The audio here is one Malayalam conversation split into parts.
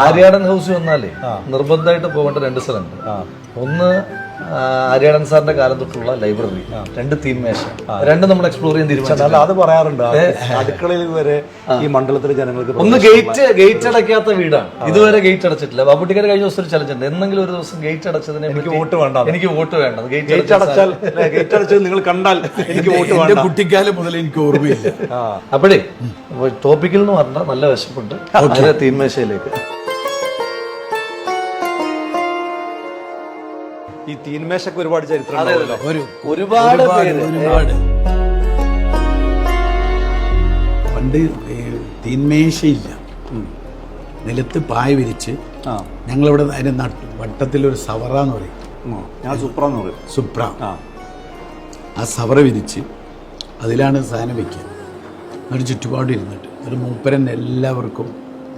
ആര്യാടൻ ഹൗസ് വന്നാലേ നിർബന്ധമായിട്ട് പോകേണ്ട 2 സ്ഥലമുണ്ട്. ഒന്ന് ആര്യാടൻ സാറിന്റെ കാലം തൊട്ടുള്ള ലൈബ്രറി, 2 തീൻ മേശ, 2 നമ്മൾ എക്സ്പ്ലോർ ചെയ്യാൻ തീരുമാനിച്ചു. അത് പറയാറുണ്ട് അടുക്കളയിൽ വരെ ഈ മണ്ഡലത്തിലെ ജനങ്ങൾക്ക്. ഒന്ന് ഗേറ്റ് അടയ്ക്കാത്ത വീടാണ്, ഇതുവരെ ഗേറ്റ് അടച്ചിട്ടില്ല. ബാബുട്ടിക്കാർ കഴിഞ്ഞ ദിവസം ഒരു ചലഞ്ച് ഉണ്ട്, എന്തെങ്കിലും ഒരു ദിവസം ഗേറ്റ് അടച്ചതിന് എനിക്ക് വോട്ട് വേണ്ട, എനിക്ക് വോട്ട് വേണ്ടത്. ഗേറ്റ് അടച്ചത് നിങ്ങൾ കണ്ടാൽ എനിക്ക് വോട്ട് വേണ്ട. കുട്ടിക്കാലം മുതൽ എനിക്ക് ഓർമ്മയില്ല. അപ്പോഴേ ടോപ്പിക്കിൽ എന്ന് പറഞ്ഞാൽ നല്ല വിശപ്പുണ്ട്. തീൻമേശയിലേക്ക് ഈ തീൻമേശക്ക് ഒരുപാട് ചരിത്രം, ഒരുപാട് പണ്ട് തീന്മേശയില്ല, നിലത്ത് പായ വിരിച്ച് ഞങ്ങളിവിടെ അതിന്റെ വട്ടത്തിലൊരു സവറ എന്ന് പറയും, ഞാൻ സുപ്ര എന്ന് പറയും, സുപ്ര. ആ സവറ വിരിച്ച് അതിലാണ് സാധനം വയ്ക്കുക. ഒരു ചുറ്റുപാട് ഇരുന്നിട്ട് ഒരു മൂപ്പരൻ എല്ലാവർക്കും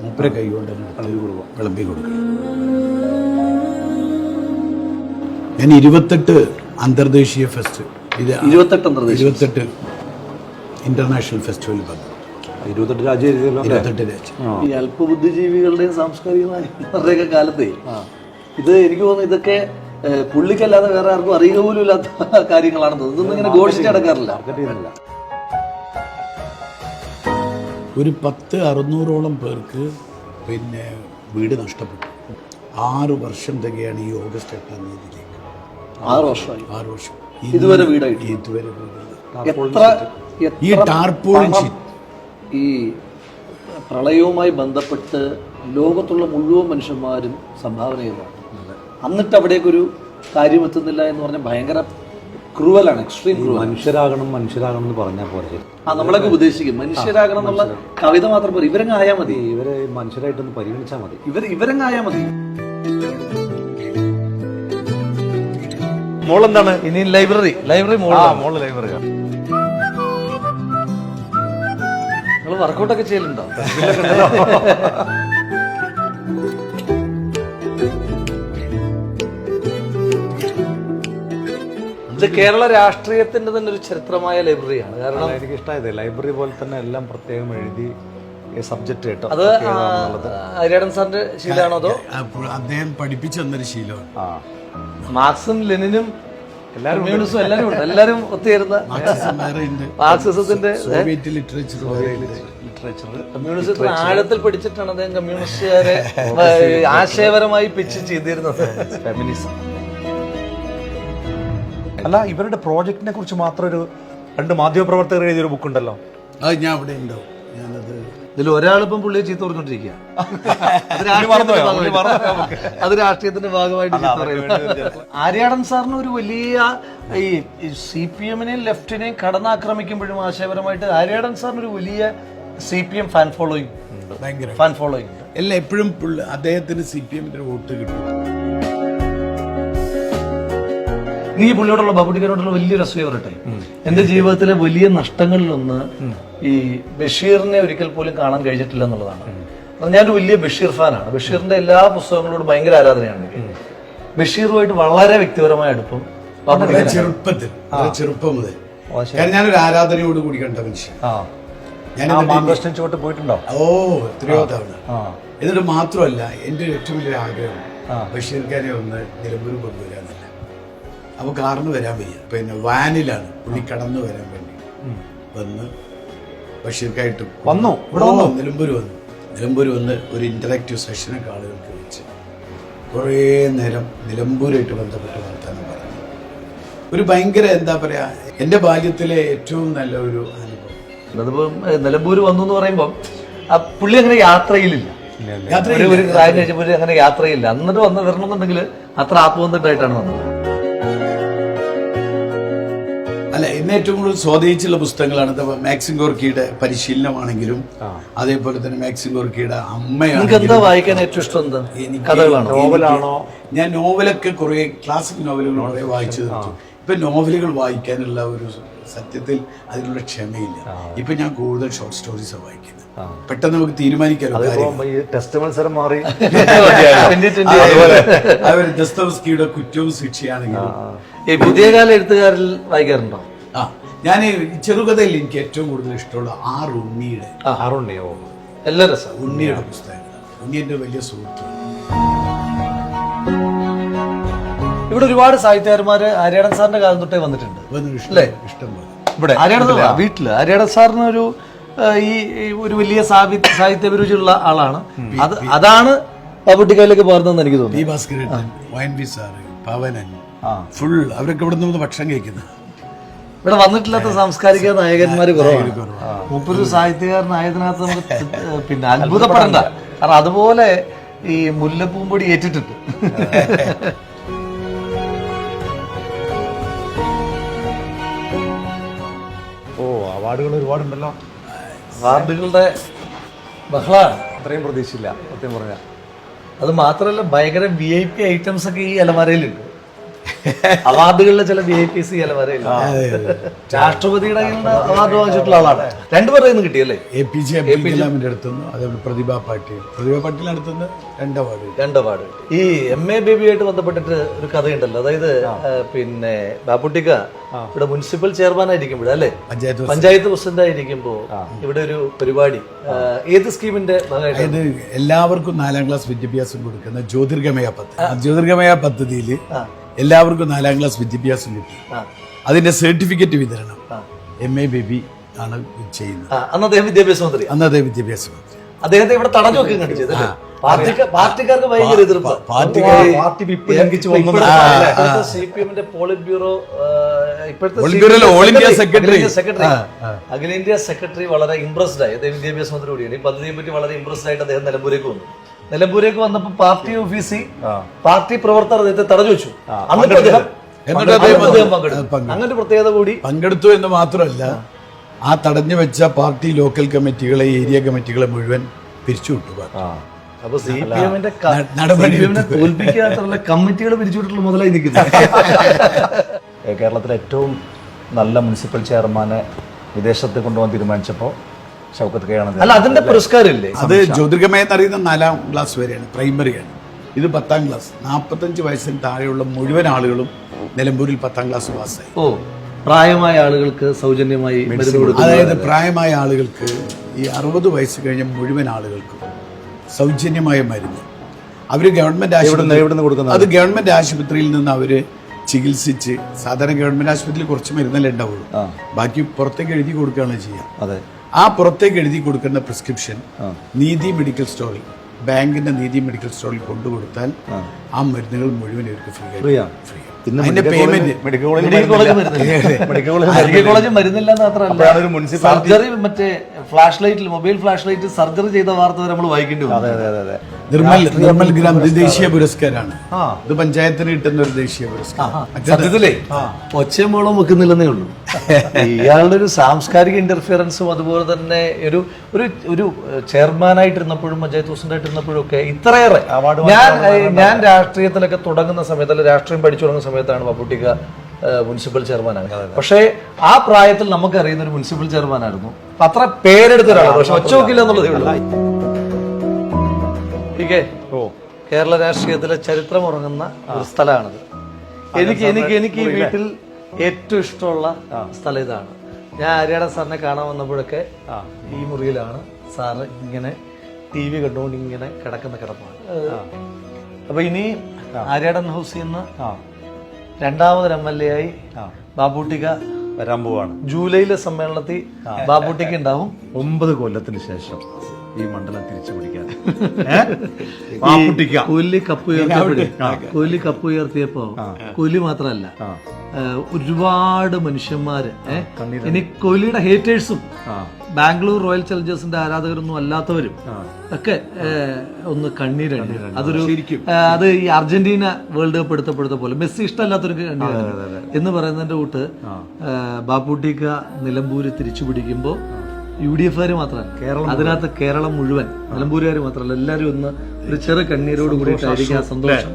മൂപ്പര കൈ കൊണ്ട് വിളമ്പി കൊടുക്കുക. ഞാൻ 28 അന്തർദേശീയ ഫെസ്റ്റ്, 28 ഇന്റർനാഷണൽ ഫെസ്റ്റിവൽ പങ്കെടുത്തു. 28 രാജ്യം. ഈ അല്പബുദ്ധിജീവികളുടെയും സാംസ്കാരികമാരുടെയൊക്കെ കാലത്തെ ഇത് എനിക്ക് തോന്നുന്നു ഇതൊക്കെ പുള്ളിക്കല്ലാതെ വേറെ ആർക്കും അറിയുക പോലും ഇല്ലാത്ത കാര്യങ്ങളാണ്. ഇതൊന്നും ഇങ്ങനെ ഘോഷിച്ച് നടക്കാറില്ല. ഒരു 600-ഓളം പേർക്ക് പിന്നെ വീട് നഷ്ടപ്പെട്ടു. 6 വർഷം തികയാണ് ഈ ഓഗസ്റ്റ് 8-ാം തീയതിയിലേക്ക്. 6 വർഷമായി. 6 വർഷം ഇതുവരെ വീടായിട്ട്. ഇതുവരെ ഈ ഈ പ്രളയവുമായി ബന്ധപ്പെട്ട് ലോകത്തുള്ള മുഴുവൻ മനുഷ്യന്മാരും സംഭാവന ചെയ്തതാണ്. എന്നിട്ട് അവിടേക്കൊരു കാര്യം എത്തുന്നില്ല എന്ന് പറഞ്ഞാൽ ഭയങ്കര ക്രൂവലാണ്, എക്സ്ട്രീം ക്രൂവൽ. മനുഷ്യരാകണം എന്ന് പറഞ്ഞാൽ പോലെ നമ്മളൊക്കെ ഉപദേശിക്കും മനുഷ്യരാകണം എന്നുള്ള കവിത മാത്രം പോലെ ഇവരങ്ങ് ആയാൽ മതി. ഇവരെ മനുഷ്യരായിട്ടൊന്ന് പരിഗണിച്ചാൽ മതി. ഇവരങ്ങ് ആയാൽ മതി. മോളെന്താണ് ഇനി ലൈബ്രറി മോള് ലൈബ്രറി. നിങ്ങൾ വർക്കൗട്ടൊക്കെ ചെയ്യലുണ്ടോ? ഇത് കേരള രാഷ്ട്രീയത്തിന്റെ തന്നെ ഒരു ചരിത്രമായ ലൈബ്രറിയാണ്. കാരണം എനിക്ക് ഇഷ്ടമായത് ലൈബ്രറി പോലെ തന്നെ എല്ലാം പ്രത്യേകം എഴുതി സബ്ജക്ട് കേട്ടോ. അത് ആര്യാടൻ സാറിന്റെ ശീലമാണോ അതോ അദ്ദേഹം പഠിപ്പിച്ചു തന്നൊരു ശീലമാണ്. മാർക്സും ലെനിനും കമ്മ്യൂണിസ്റ്റും എല്ലാരും ഒത്തുചേരുന്ന മാർക്സിസത്തിന്റെ കമ്മ്യൂണിസത്തിൽ ആഴത്തിൽ പഠിച്ചിട്ടാണ് അദ്ദേഹം കമ്മ്യൂണിസ്റ്റുകാരെ ആശയപരമായി പിച്ച് ചെയ്തിരുന്നത്. ഫെമിനിസം അല്ല, ഇവരുടെ പ്രോജക്റ്റിനെ കുറിച്ച് മാത്രം ഒരു 2 മാധ്യമപ്രവർത്തകർ എഴുതിയൊരു ബുക്ക് ഉണ്ടല്ലോ. അത് ഞാൻ അവിടെ ഉണ്ടാവും. ഞാനത് ഇതിൽ ഒരാളിപ്പം പുള്ളിയെ ചീത്ത പറഞ്ഞോണ്ടിരിക്കുക. അത് രാഷ്ട്രീയത്തിന്റെ ഭാഗമായിട്ട്. ആര്യാടൻ സാറിന് ഒരു വലിയ ഈ CPM-നെയും ലെഫ്റ്റിനെയും കടന്നാക്രമിക്കുമ്പോഴും ആശയപരമായിട്ട് ആര്യാടൻ സാറിന് ഒരു വലിയ CPM ഫാൻ ഫോളോയിങ് ഉണ്ട്. എല്ലാം എപ്പോഴും അദ്ദേഹത്തിന് CPM-ന്റെ വോട്ട് കിട്ടും. നീ പുള്ളിയോടുള്ള ബാബുട്ടിക്കാരോടുള്ള വലിയ രസമായി പറയട്ടെ. എന്റെ ജീവിതത്തിലെ വലിയ നഷ്ടങ്ങളിലൊന്ന് ഈ ബഷീറിനെ ഒരിക്കൽ പോലും കാണാൻ കഴിഞ്ഞിട്ടില്ല എന്നുള്ളതാണ്. ഞാനൊരു വലിയ ബഷീർ ഫാനാണ്. ബഷീറിന്റെ എല്ലാ പുസ്തകങ്ങളോടും ഭയങ്കര ആരാധനയാണ്. ബഷീറുമായിട്ട് വളരെ വ്യക്തിപരമായ അടുപ്പം ചെറുപ്പം മുതൽ. ഞാനൊരു ആരാധനയോട് കൂടി കണ്ട മനുഷ്യൻ. ഞാൻ ചോട്ട് പോയിട്ടുണ്ടോ? എത്രയോ തവണ. എന്നിട്ട് മാത്രമല്ല, എന്റെ ഏറ്റവും വലിയ ആഗ്രഹം ബഷീർഖാനെ ഒന്ന് നിലമ്പൂർ കൊണ്ടുവരാന്നല്ല. അപ്പൊ കാറിന് വരാൻ വയ്യ, പിന്നെ വാനിലാണ് പുള്ളി കടന്നു വരാൻ വേണ്ടി വന്ന് ബഷീർക്കായിട്ട് നിലമ്പൂർ വന്ന് ഒരു ഇന്ററാക്റ്റീവ് സെഷനൊക്കെ ആളുകൾക്ക് വെച്ച് കുറേ നേരം നിലമ്പൂരായിട്ട് ബന്ധപ്പെട്ട് വർത്താനം പറഞ്ഞു. ഒരു ഭയങ്കര എന്താ പറയാ, എന്റെ ബാല്യത്തിലെ ഏറ്റവും നല്ല ഒരു അനുഭവം. അതിപ്പം നിലമ്പൂർ വന്നു എന്ന് പറയുമ്പം പുള്ളി അങ്ങനെ യാത്രയിലില്ല. ഒരു പ്രായം കഴിച്ചപ്പോൾ അങ്ങനെ യാത്രയില്ല. എന്നിട്ട് വരണമെന്നുണ്ടെങ്കിൽ അത്ര ആത്മബന്ധമായിട്ടാണ് വന്നത്. അല്ല, എന്നെ ഏറ്റവും കൂടുതൽ സ്വാധീനിച്ചുള്ള പുസ്തകങ്ങളാണ് മാക്സിം ഗോർക്കിയുടെ പരിശീലനമാണെങ്കിലും അതേപോലെ തന്നെ മാക്സിം ഗോർക്കിയുടെ അമ്മയാണ്. എന്താ വായിക്കാൻ ഏറ്റവും ഇഷ്ടം? എന്താ കഥകളാണോ, നോവലാണോ? ഞാൻ നോവലൊക്കെ കുറെ ക്ലാസിക് നോവലുകൾ കുറെ വായിച്ചു തീർത്തു. ഇപ്പൊ നോവലുകൾ വായിക്കാനുള്ള ഒരു സത്യത്തിൽ അതിനുള്ള ക്ഷമയില്ല. ഇപ്പൊ ഞാൻ കൂടുതൽ ഷോർട്ട് സ്റ്റോറീസ് വായിക്കുന്നത്. പെട്ടെന്ന് നമുക്ക് തീരുമാനിക്കാലോ. ടെസ്റ്റ് മത്സരം മാറി ദസ്തവസ്കിയുടെ കുറ്റവും ശിക്ഷയാണെങ്കിൽ പുതിയ കാല എഴുത്തുകാരിൽ വായിക്കാറുണ്ടോ? ഞാൻ ചെറുകഥയിൽ എനിക്ക് ഏറ്റവും കൂടുതൽ ഇഷ്ടമുള്ള ആറുണ്ണിയുടെ എല്ലാ രസം. ഉണ്ണിയുടെ പുസ്തകങ്ങളാണ്. ഉണ്ണി എൻ്റെ വലിയ സുഹൃത്താണ്. ഇവിടെ ഒരുപാട് സാഹിത്യകാരന്മാര് ആര്യാടൻ സാറിന്റെ കാലം തൊട്ടേ വന്നിട്ടുണ്ട് അല്ലേ? ഇഷ്ടം പോലെ ഇവിടെ വീട്ടില് ആര്യാടൻ സാറിന് ഒരു ഒരു വലിയ സാഹിത്യാഭിരുചിയുള്ള ആളാണ്. അതാണ് ബാബുട്ടിക്കായലേക്ക് പകർന്നതെന്ന് എനിക്ക് പി. തോന്നുന്നു. ഭാസ്കരേട്ടൻ, വൈൻവി സാറ്, പവനൻ, ഫുൾ അവരൊക്കെ ഇവിടെ നിന്ന് ഭക്ഷണം കഴിക്കുന്നത്. ഇവിടെ വന്നിട്ടില്ലാത്ത സാംസ്കാരിക നായകന്മാര് കുറവാണ്. മൂപ്പര് സാഹിത്യകാരനായതിനകത്ത് നമുക്ക് പിന്നെ അത്ഭുതപ്പെടണ്ട. കാരണം അതുപോലെ ഈ മുല്ലപ്പൂമ്പൊടി ഏറ്റിട്ടുണ്ട്. ഓ അവാർഡുകൾ ഒരുപാടുണ്ടല്ലോ. അവാർഡുകളുടെ ബഹളാണ്. അത്രയും പ്രതീക്ഷയില്ല സത്യം പറഞ്ഞാൽ. അത് മാത്രമല്ല ഭയങ്കര VIP ഐറ്റംസ് ഒക്കെ ഈ അലമാരയിലുണ്ട്. അവാർഡുകളിലെ ചില VIPs ഈ അലമാരയിലുണ്ട്. രാഷ്ട്രപതിയുടെ അവാർഡ് വാങ്ങിച്ചിട്ടുള്ള ആളാണ്. രണ്ടുപേരുടെ നിന്ന് കിട്ടിയല്ലേ? APJ അബ്ദുൽ കലാമിന്റെ അടുത്തുനിന്ന്, അതേപോലെ പ്രതിഭ പാട്ടീൽ അടുത്തുനിന്ന് 2 അവാർഡ്. ഈ MA ബേബിയായിട്ട് ബന്ധപ്പെട്ടിട്ട് ഒരു കഥയുണ്ടല്ലോ. അതായത് പിന്നെ ബാബുട്ടിക്ക ഇവിടെ മുനിസിപ്പൽ ചെയർമാൻ ആയിരിക്കുമ്പോഴല്ലേ, പഞ്ചായത്ത് പ്രസിഡന്റ് ആയിരിക്കുമ്പോ ഇവിടെ ഒരു പരിപാടി ഏത് സ്കീമിന്റെ ഭാഗമായിട്ട് എല്ലാവർക്കും 4ാം ക്ലാസ് വിദ്യാഭ്യാസം കൊടുക്കുന്ന ജ്യോതിർഗമയ പദ്ധതിയിൽ എല്ലാവർക്കും 4ാം ക്ലാസ് വിദ്യാഭ്യാസം കിട്ടി. അതിന്റെ സർട്ടിഫിക്കറ്റ് വിതരണം MA ബേബി ആണ് ചെയ്യുന്നത്. അന്ന് അദ്ദേഹം വിദ്യാഭ്യാസ മന്ത്രി. അദ്ദേഹത്തെ ഇവിടെ തടഞ്ഞു വെക്കുകയും കണ്ടു. പാർട്ടിക്കാർക്ക് ഭയങ്കര എതിർപ്പ്. CPM-ന്റെ പോളിറ്റ് ബ്യൂറോ ഇപ്പോഴത്തെ ഓൾ ഇന്ത്യ സെക്രട്ടറി അഖിലേന്ത്യാ സെക്രട്ടറി വളരെ ഇംപ്രസ്ഡ് ആയി. അദ്ദേഹം വിദ്യാഭ്യാസ മന്ത്രി കൂടിയാണ്. ഈ പദ്ധതിയെ പറ്റി വളരെ ഇംപ്രസ്ഡ് ആയിട്ട് അദ്ദേഹം നിലമ്പൂരേക്ക് വന്നു. നിലമ്പൂരേക്ക് വന്നപ്പോ പാർട്ടി ഓഫീസിൽ പാർട്ടി പ്രവർത്തകർ അദ്ദേഹത്തെ തടഞ്ഞു വെച്ചു. എന്നിട്ട് അദ്ദേഹം പങ്കെടുത്തു. അങ്ങനെ പ്രത്യേകത കൂടി പങ്കെടുത്തു എന്ന് മാത്രമല്ല, ആ തടഞ്ഞു വെച്ച പാർട്ടി ലോക്കൽ കമ്മിറ്റികളെ, ഏരിയ കമ്മിറ്റികളെ മുഴുവൻ പിരിച്ചുവിട്ടു. അപ്പൊ CPM-ന്റെ തോൽപ്പിക്കാത്തുള്ള കമ്മിറ്റികൾ പിരിച്ചുവിട്ടുള്ള മുതലായി നിൽക്കുന്നത്. കേരളത്തിലെ ഏറ്റവും നല്ല മുനിസിപ്പൽ ചെയർമാനെ വിദേശത്ത് കൊണ്ടുപോകാൻ തീരുമാനിച്ചപ്പോൾ ഷൗക്കത്ത് കെ ആണ്. അല്ല, അതിന്റെ പുരസ്കാരം ഇല്ലേ? അത് ജ്യോതിർഗമയ എന്നറിയുന്ന 4ാം ക്ലാസ് വരെയാണ്, പ്രൈമറിയാണ്. ഇത് 10ാം ക്ലാസ്. 45 വയസ്സിന് താഴെയുള്ള മുഴുവൻ ആളുകളും നിലമ്പൂരിൽ 10ാം ക്ലാസ് പാസ്സായി. ഓ, പ്രായമായ ആളുകൾക്ക് സൗജന്യമായി മരുന്ന് കൊടുക്കും. അതായത് പ്രായമായ ആളുകൾക്ക്, ഈ 60 വയസ്സ് കഴിഞ്ഞ മുഴുവൻ ആളുകൾക്കും സൗജന്യമായ മരുന്ന് അവര് ഗവൺമെന്റ് അത് ഗവൺമെന്റ് ആശുപത്രിയിൽ നിന്ന് അവര് ചികിത്സിച്ച്, സാധാരണ ഗവൺമെന്റ് ആശുപത്രിയിൽ കുറച്ച് മരുന്നല്ലേ ഉണ്ടാവുള്ളൂ, ബാക്കി പുറത്തേക്ക് എഴുതി കൊടുക്കുകയാണ് ചെയ്യുക. ആ പുറത്തേക്ക് എഴുതി കൊടുക്കുന്ന പ്രിസ്ക്രിപ്ഷൻ നീതി മെഡിക്കൽ സ്റ്റോറിൽ, ബാങ്കിന്റെ നീതി മെഡിക്കൽ സ്റ്റോറിൽ കൊണ്ടുകൊടുത്താൽ ആ മരുന്നുകൾ മുഴുവൻ ഇവർക്ക് ഫ്രീ ആണ്. മെഡിക്കൽ കോളേജ് മരുന്നില്ല മാത്രമല്ല, സർജറി മറ്റേ ഫ്ലാഷ് ലൈറ്റിൽ, മൊബൈൽ ഫ്ലാഷ് ലൈറ്റിൽ സർജറി ചെയ്ത വാർത്ത വരെ നമ്മൾ വായിക്കേണ്ടി വന്നു. നിർമ്മൽ ഗ്രാം ദേശീയ പുരസ്കാരമാണ്. ഇത് പഞ്ചായത്തിന് കിട്ടുന്ന ഒരു ദേശീയ പുരസ്കാരം. സത്യത്തിലേ ഒച്ചമോളം വെക്കുന്നില്ലെന്നേ ഉള്ളൂ. ഇയാളുടെ ഒരു സാംസ്കാരിക ഇന്റർഫിയറൻസും അതുപോലെ തന്നെ ഒരു ചെയർമാനായിട്ടിരുന്നപ്പോഴും പഞ്ചായത്ത് പ്രസിഡന്റായിട്ടിരുന്നപ്പോഴും ഒക്കെ ഇത്രയേറെ ഞാൻ രാഷ്ട്രീയത്തിലൊക്കെ തുടങ്ങുന്ന സമയത്ത്, അല്ല രാഷ്ട്രീയം പഠിച്ചു തുടങ്ങുന്ന സമയത്താണ് ബാബുട്ടിക്ക മുനിസിപ്പൽ ചെയർമാനാണ്. പക്ഷേ ആ പ്രായത്തിൽ നമുക്കറിയുന്ന ഒരു മുനിസിപ്പൽ ചെയർമാനായിരുന്നു. അത്ര പേരെടുത്ത ഒരാളാണ്, പക്ഷെ ഒച്ച നോക്കില്ല എന്നുള്ളതേ ഉള്ളൂ. കേരള രാഷ്ട്രീയത്തിലെ ചരിത്രം ഉറങ്ങുന്ന ഒരു സ്ഥലമാണിത്. എനിക്ക് ഈ വീട്ടിൽ ഏറ്റവും ഇഷ്ടമുള്ള സ്ഥലം ഇതാണ്. ഞാൻ ആര്യാടൻ സാറിനെ കാണാൻ വന്നപ്പോഴൊക്കെ ഈ മുറിയിലാണ് സാറ് ഇങ്ങനെ TV കണ്ടുകൊണ്ട് ഇങ്ങനെ കിടക്കുന്ന കിടപ്പാണ്. അപ്പൊ ഇനി ആര്യാടൻ ഹൗസിൽ നിന്ന് 2ാമതൊരു MLA ആയി ബാബുട്ടിക്ക വരാൻ പോവാണ്. ജൂലൈയിലെ സമ്മേളനത്തിൽ ബാബുട്ടിക്ക ഉണ്ടാവും. 9 കൊല്ലത്തിന് ശേഷം ഈ മണ്ഡലം തിരിച്ചു പിടിക്കാൻ കൊല്ലി കപ്പ് ഉയർത്തിയപ്പോ കൊല്ലി മാത്രല്ല, ഒരുപാട് മനുഷ്യന്മാര്, ഇനി കോഹ്ലിയുടെ ഹേറ്റേഴ്സും ബാംഗ്ലൂർ റോയൽ ചലഞ്ചേഴ്സിന്റെ ആരാധകരൊന്നും അല്ലാത്തവരും ഒക്കെ ഒന്ന് കണ്ണീരണ്ടി. അത് ഈ അർജന്റീന വേൾഡ് കപ്പ് എടുത്തപ്പോഴത്തെ പോലെ മെസ്സി ഇഷ്ടമല്ലാത്തൊരു കണ്ണീരാണ് എന്ന് പറയുന്നതിന്റെ കൂട്ട് ബാബുട്ടിക്ക നിലമ്പൂര് തിരിച്ചു പിടിക്കുമ്പോ UDF മാത്രമല്ല, അതിനകത്ത് കേരളം മുഴുവൻ, നിലമ്പൂരുകാർ മാത്രമല്ല, എല്ലാവരും ഒന്ന് ഒരു ചെറു കണ്ണീരോട് കൂടിയിട്ടായിരിക്കും ആ സന്തോഷം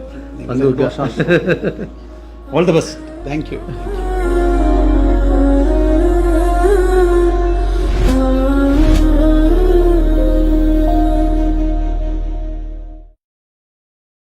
പങ്കുവെക്കുക. All the best. Thank U.